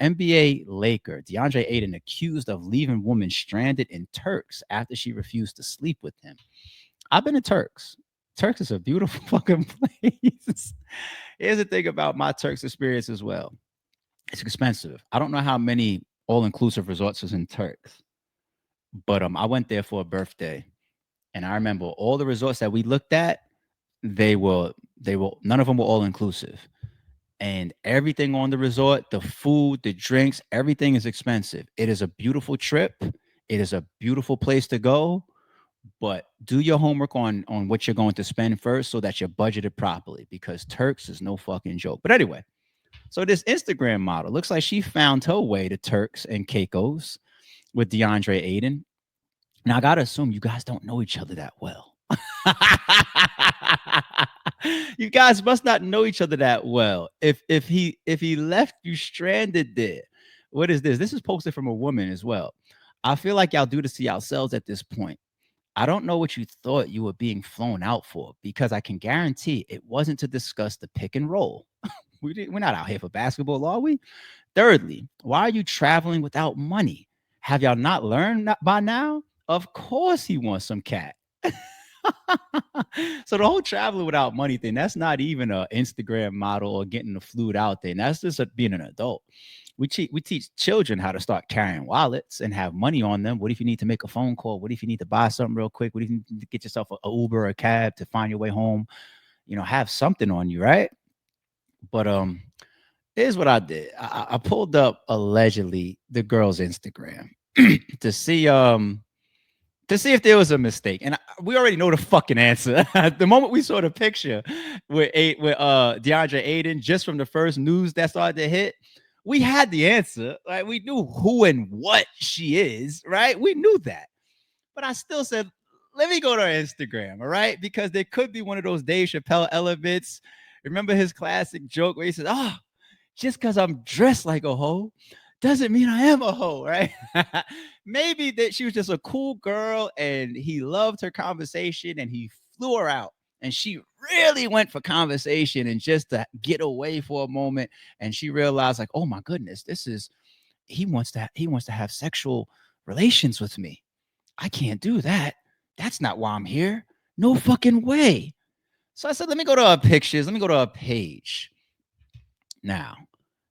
NBA Laker DeAndre Ayton accused of leaving woman stranded in Turks after she refused to sleep with him. I've been to Turks. Turks is a beautiful fucking place. Here's the thing about my Turks experience as well. It's expensive. I don't know how many all-inclusive resorts is in Turks, but I went there for a birthday, and I remember all the resorts that we looked at, they were none of them were all inclusive. And everything on the resort, the food, the drinks, everything is expensive. It is a beautiful trip. It is a beautiful place to go, but do your homework on what you're going to spend first so that you're budgeted properly because Turks is no fucking joke. But anyway, so this Instagram model looks like she found her way to Turks and Caicos with DeAndre Ayton. Now I gotta assume you guys don't know each other that well. You guys must not know each other that well. If he left you stranded there, what is this? This is posted from a woman as well. I feel like y'all do this to yourselves at this point. I don't know what you thought you were being flown out for because I can guarantee it wasn't to discuss the pick and roll. We're not out here for basketball, are we? Thirdly, why are you traveling without money? Have y'all not learned by now? Of course he wants some cat. So the whole traveling without money thing, that's not even an Instagram model or getting the flute out there. That's just being an adult. We teach children how to start carrying wallets and have money on them. What if you need to make a phone call? What if you need to buy something real quick? What if you need to get yourself a Uber or a cab to find your way home? Have something on you, right? But here's what I did. I pulled up allegedly the girl's Instagram to see if there was a mistake. And we already know the fucking answer. The moment we saw the picture with DeAndre Ayton, just from the first news that started to hit, we had the answer. Right? We knew who and what she is, right? We knew that. But I still said, let me go to her Instagram, all right? Because there could be one of those Dave Chappelle elements. Remember his classic joke where he says, oh, just because I'm dressed like a hoe doesn't mean I am a hoe, right? Maybe that she was just a cool girl and he loved her conversation and he flew her out. And she really went for conversation and just to get away for a moment. And she realized, like, oh my goodness, he wants to have sexual relations with me. I can't do that. That's not why I'm here. No fucking way. So I said, let me go to our pictures. Let me go to our page. Now,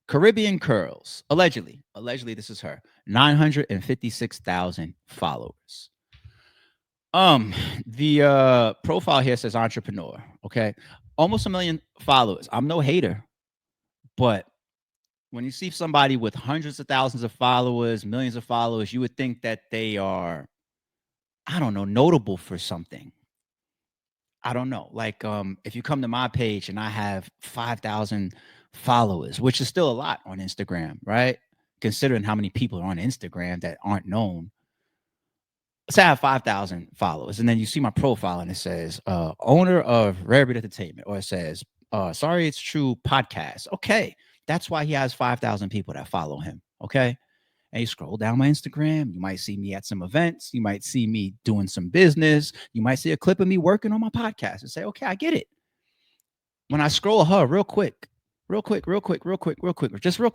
Caribbean Curls, allegedly, this is her, 956,000 followers. The profile here says entrepreneur. Okay, almost 1 million followers. I'm no hater, but when you see somebody with hundreds of thousands of followers, millions of followers, you would think that they are, I don't know, notable for something. I don't know. Like, if you come to my page and I have 5,000 followers, which is still a lot on Instagram, right? Considering how many people are on Instagram that aren't known. Let's say I have 5,000 followers, and then you see my profile and it says, owner of Rare Breed Entertainment, or it says, Sorry It's True podcast. Okay. That's why he has 5,000 people that follow him. Okay. And you scroll down my Instagram, you might see me at some events. You might see me doing some business. You might see a clip of me working on my podcast and say, okay, I get it. When I scroll her real quick, just real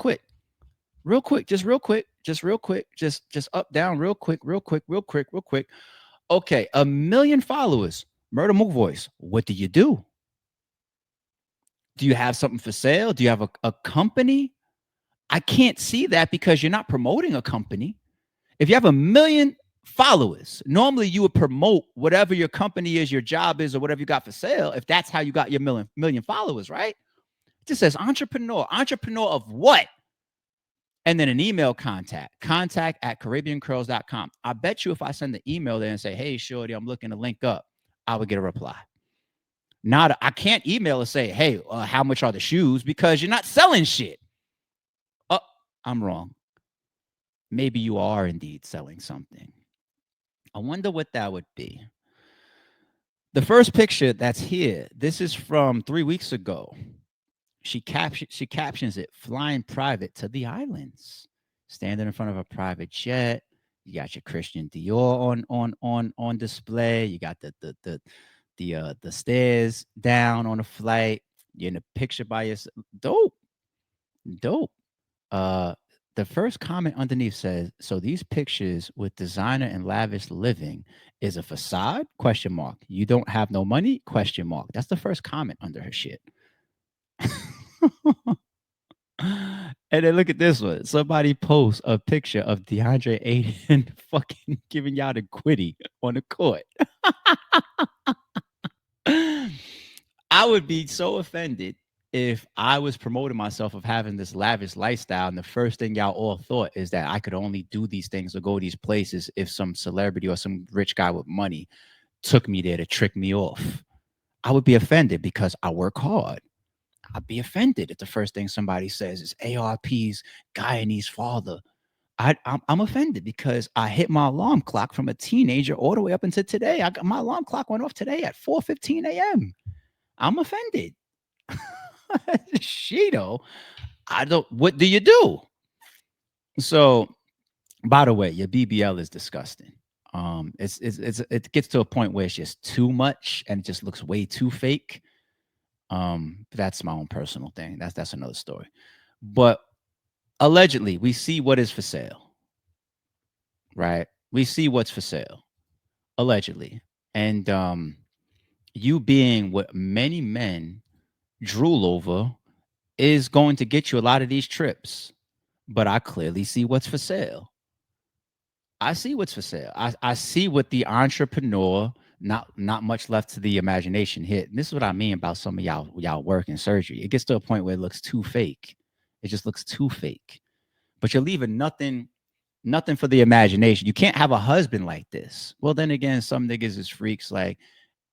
quick, just up, down, real quick. Okay, 1 million followers. Murder Mook Voice. What do you do? Do you have something for sale? Do you have a company? I can't see that because you're not promoting a company. If you have 1 million followers, normally you would promote whatever your company is, your job is, or whatever you got for sale. If that's how you got your million followers, right? It just says entrepreneur of what? And then an email contact at CaribbeanCurls.com. I bet you if I send the email there and say, hey, shorty, I'm looking to link up, I would get a reply. Not, I can't email and say, hey, how much are the shoes? Because you're not selling shit. Oh, I'm wrong. Maybe you are indeed selling something. I wonder what that would be. The first picture that's here, this is from 3 weeks ago. She captions it, flying private to the islands, standing in front of a private jet. You got your Christian Dior on display. You got the stairs down on the flight. You're in a picture by yourself. Dope. The first comment underneath says, "So these pictures with designer and lavish living is a facade? Question mark. You don't have no money? Question mark." That's the first comment under her shit. And then look at this one. Somebody posts a picture of DeAndre Ayton fucking giving y'all the quitty on the court. I would be so offended if I was promoting myself of having this lavish lifestyle, and the first thing y'all all thought is that I could only do these things or go these places if some celebrity or some rich guy with money took me there to trick me off. I would be offended because I work hard. I'd be offended if the first thing somebody says is ARP's Guyanese father. I'm offended because I hit my alarm clock from a teenager all the way up until today. My alarm clock went off today at 4:15 a.m. I'm offended. Shido, I don't. What do you do? So, by the way, your BBL is disgusting. It gets to a point where it's just too much and it just looks way too fake. That's my own personal thing. That's another story. But allegedly, we see what is for sale, right? We see what's for sale, allegedly, and you being what many men drool over is going to get you a lot of these trips. But I clearly see what's for sale. I see what's for sale. I see what the entrepreneur, not much left to the imagination hit. And this is what I mean about some of y'all work in surgery. It gets to a point where it looks too fake. It just looks too fake. But you're leaving nothing for the imagination. You can't have a husband like this. Well, then again, some niggas is freaks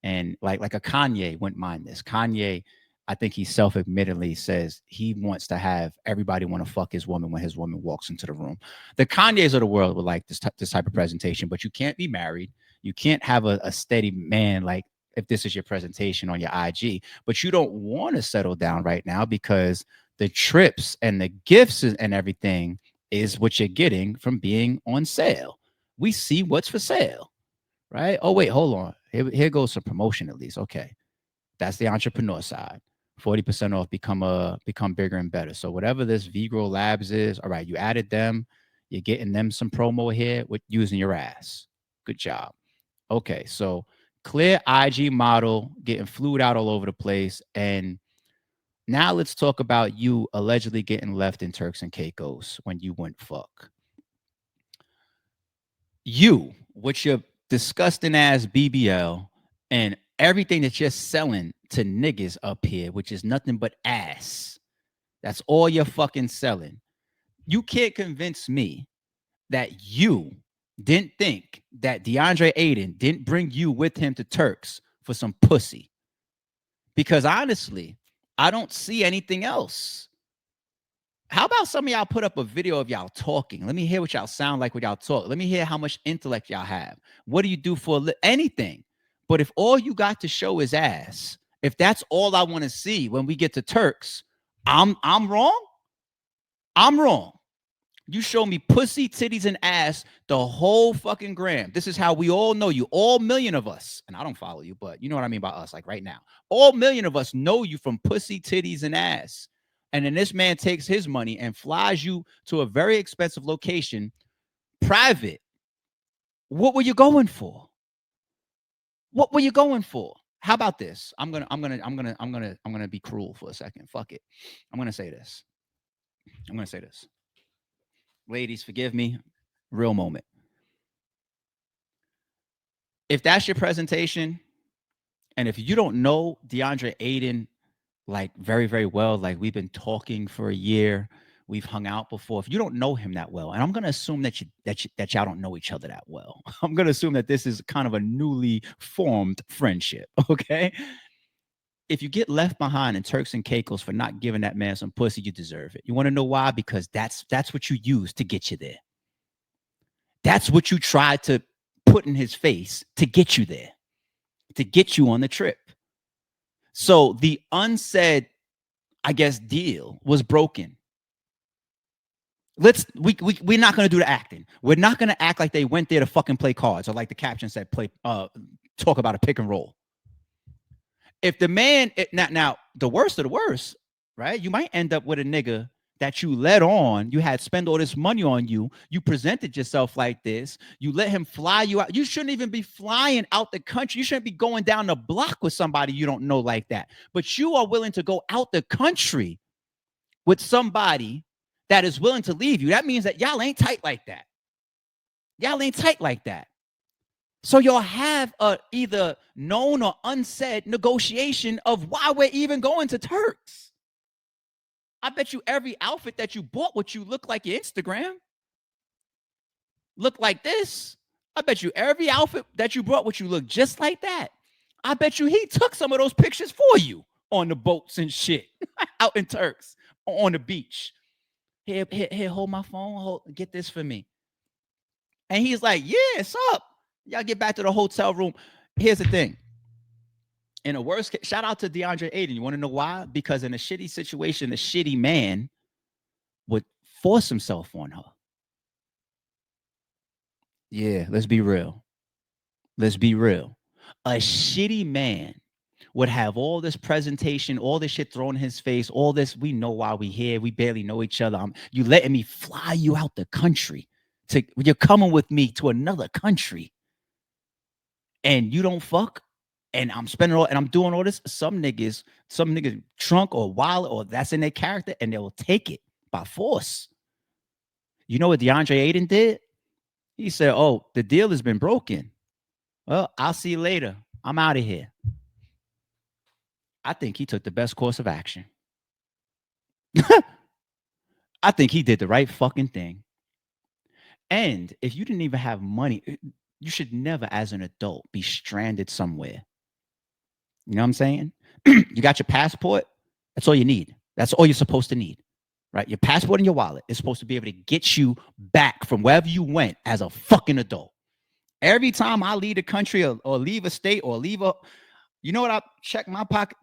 and like a Kanye wouldn't mind this. Kanye, I think he self-admittedly says he wants to have everybody want to fuck his woman when his woman walks into the room. The Kanyes of the world would like this type of presentation, but you can't be married. You can't have a steady man like if this is your presentation on your IG. But you don't want to settle down right now because the trips and the gifts and everything is what you're getting from being on sale. We see what's for sale, right? Oh wait, hold on. Here goes some promotion at least. Okay, that's the entrepreneur side. 40% off, become bigger and better. So whatever this Vigro Labs is, all right, you added them, you're getting them some promo here with using your ass. Good job. Okay, so clear IG model getting flued out all over the place. And now let's talk about you allegedly getting left in Turks and Caicos when you went fuck. You, with your disgusting ass BBL and everything that you're selling to niggas up here, which is nothing but ass. That's all you're fucking selling. You can't convince me that you didn't think that DeAndre Ayton didn't bring you with him to Turks for some pussy. Because honestly, I don't see anything else. How about some of y'all put up a video of y'all talking? Let me hear what y'all sound like when y'all talk. Let me hear how much intellect y'all have. What do you do for anything? But if all you got to show is ass, if that's all I want to see when we get to Turks, I'm wrong. I'm wrong. You show me pussy, titties, and ass the whole fucking gram. This is how we all know you. All million of us, and I don't follow you, but you know what I mean by us, like right now. All million of us know you from pussy, titties, and ass. And then this man takes his money and flies you to a very expensive location, private. What were you going for? What were you going for? How about this? I'm gonna be cruel for a second. Fuck it. I'm gonna say this. Ladies, forgive me. Real moment. If that's your presentation, and if you don't know DeAndre Ayton like very, very well, like we've been talking for a year, we've hung out before. If you don't know him that well, and I'm gonna assume that y'all don't know each other that well, I'm gonna assume that this is kind of a newly formed friendship. Okay. If you get left behind in Turks and Caicos for not giving that man some pussy, you deserve it. You want to know why? Because that's what you use to get you there. That's what you tried to put in his face to get you there, to get you on the trip. So the unsaid, I guess, deal was broken. We're not going to do the acting. We're not going to act like they went there to fucking play cards, or like the caption said, talk about a pick and roll. If the man now the worst of the worst, right? You might end up with a nigga that you led on, you had spent all this money on you, you presented yourself like this, you let him fly you out. You shouldn't even be flying out the country. You shouldn't be going down the block with somebody you don't know like that. But you are willing to go out the country with somebody that is willing to leave you. That means that y'all ain't tight like that. Y'all ain't tight like that. So y'all have a either known or unsaid negotiation of why we're even going to Turks. I bet you every outfit that you bought, what you look like your Instagram, look like this. I bet you every outfit that you brought, what you look just like that. I bet you he took some of those pictures for you on the boats and shit out in Turks on the beach. Here, hold my phone. Get this for me. And he's like, yeah, it's up. Y'all get back to the hotel room. Here's the thing. In a worst case, shout out to DeAndre Ayton. You want to know why? Because in a shitty situation, a shitty man would force himself on her. Yeah, let's be real. Let's be real. A shitty man would have all this presentation, all this shit thrown in his face, all this. We know why we here. We barely know each other. You letting me fly you out the country. You're coming with me to another country. And you don't fuck. And I'm spending all, and I'm doing all this. Some niggas trunk or wallet or that's in their character, and they will take it by force. You know what DeAndre Ayton did? He said, oh, the deal has been broken. Well, I'll see you later. I'm out of here. I think he took the best course of action. I think he did the right fucking thing. And if you didn't even have money, you should never, as an adult, be stranded somewhere. You know what I'm saying? You got your passport. That's all you need. That's all you're supposed to need, right? Your passport and your wallet is supposed to be able to get you back from wherever you went as a fucking adult. Every time I leave the country or leave a state or leave you know what? I check my pocket.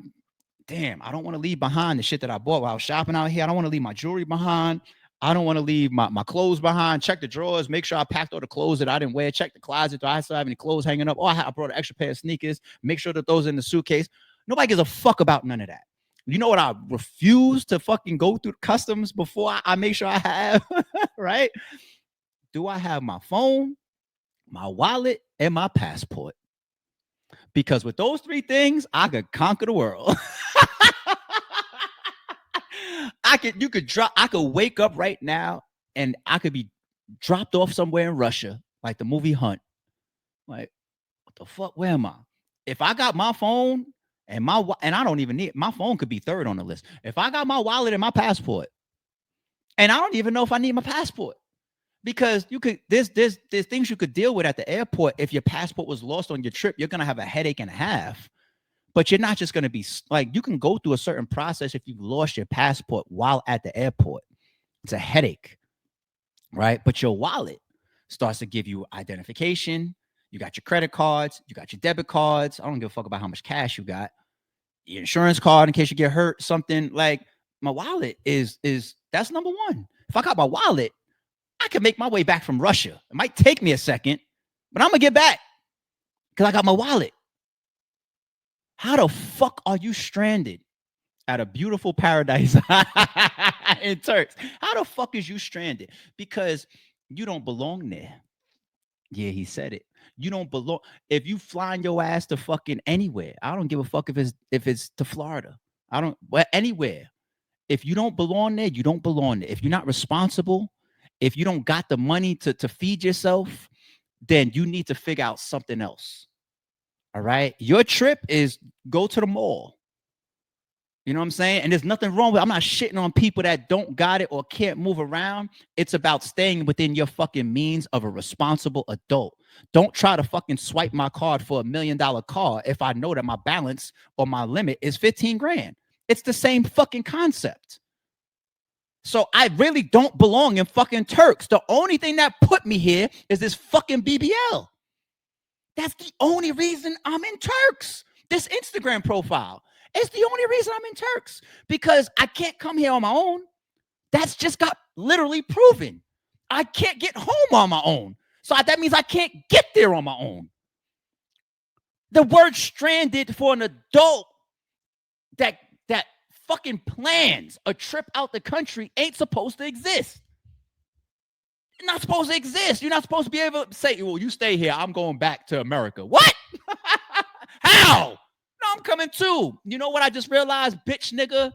Damn, I don't want to leave behind the shit that I bought while I was shopping out here. I don't want to leave my jewelry behind. I don't want to leave my clothes behind. Check the drawers. Make sure I packed all the clothes that I didn't wear. Check the closet. Do I still have any clothes hanging up? Oh, I brought an extra pair of sneakers. Make sure that those are in the suitcase. Nobody gives a fuck about none of that. You know what? I refuse to fucking go through customs before I make sure I have, right? Do I have my phone, my wallet, and my passport? Because with those three things, I could conquer the world. I could wake up right now and I could be dropped off somewhere in Russia, like the movie Hunt. Like, what the fuck? Where am I? If I got my phone and I don't even need my phone, could be third on the list. If I got my wallet and my passport, and I don't even know if I need my passport, because there's things you could deal with at the airport. If your passport was lost on your trip, you're gonna have a headache and a half. But you're not just going to be like, you can go through a certain process if you've lost your passport while at the airport. It's a headache, right? But your wallet starts to give you identification. You got your credit cards. You got your debit cards. I don't give a fuck about how much cash you got. Your insurance card in case you get hurt, something. Like, my wallet is that's number one. If I got my wallet, I can make my way back from Russia. It might take me a second, but I'm going to get back because I got my wallet. How the fuck are you stranded at a beautiful paradise in Turks? How the fuck is you stranded? Because you don't belong there. Yeah, he said it. You don't belong. If you flying your ass to fucking anywhere, I don't give a fuck if it's to Florida. Anywhere. If you don't belong there, you don't belong there. If you're not responsible, if you don't got the money to feed yourself, then you need to figure out something else. All right. Your trip is go to the mall. You know what I'm saying? And there's nothing wrong with it. I'm not shitting on people that don't got it or can't move around. It's about staying within your fucking means of a responsible adult. Don't try to fucking swipe my card for $1 million car if I know that my balance or my limit is 15 grand. It's the same fucking concept. So I really don't belong in fucking Turks. The only thing that put me here is this fucking BBL. That's the only reason I'm in Turks. This Instagram profile is the only reason I'm in Turks, because I can't come here on my own. That's just got literally proven. I can't get home on my own. So that means I can't get there on my own. The word stranded for an adult that fucking plans. A trip out the country ain't supposed to exist. It's not supposed to exist. You're not supposed to be able to say, well, you stay here. I'm going back to America. What? How? No, I'm coming too. You know what I just realized, bitch nigga?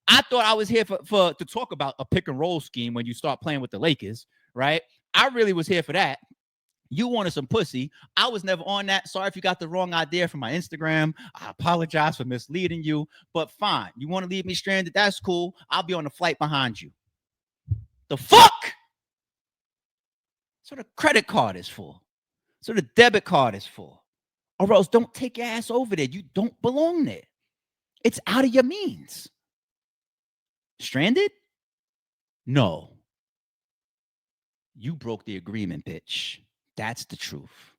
I thought I was here for to talk about a pick and roll scheme when you start playing with the Lakers, right? I really was here for that. You wanted some pussy. I was never on that. Sorry if you got the wrong idea from my Instagram. I apologize for misleading you, but fine. You want to leave me stranded? That's cool. I'll be on the flight behind you. The fuck? So the credit card is for. So the debit card is for. Or else don't take your ass over there. You don't belong there. It's out of your means. Stranded? No. You broke the agreement, bitch. That's the truth.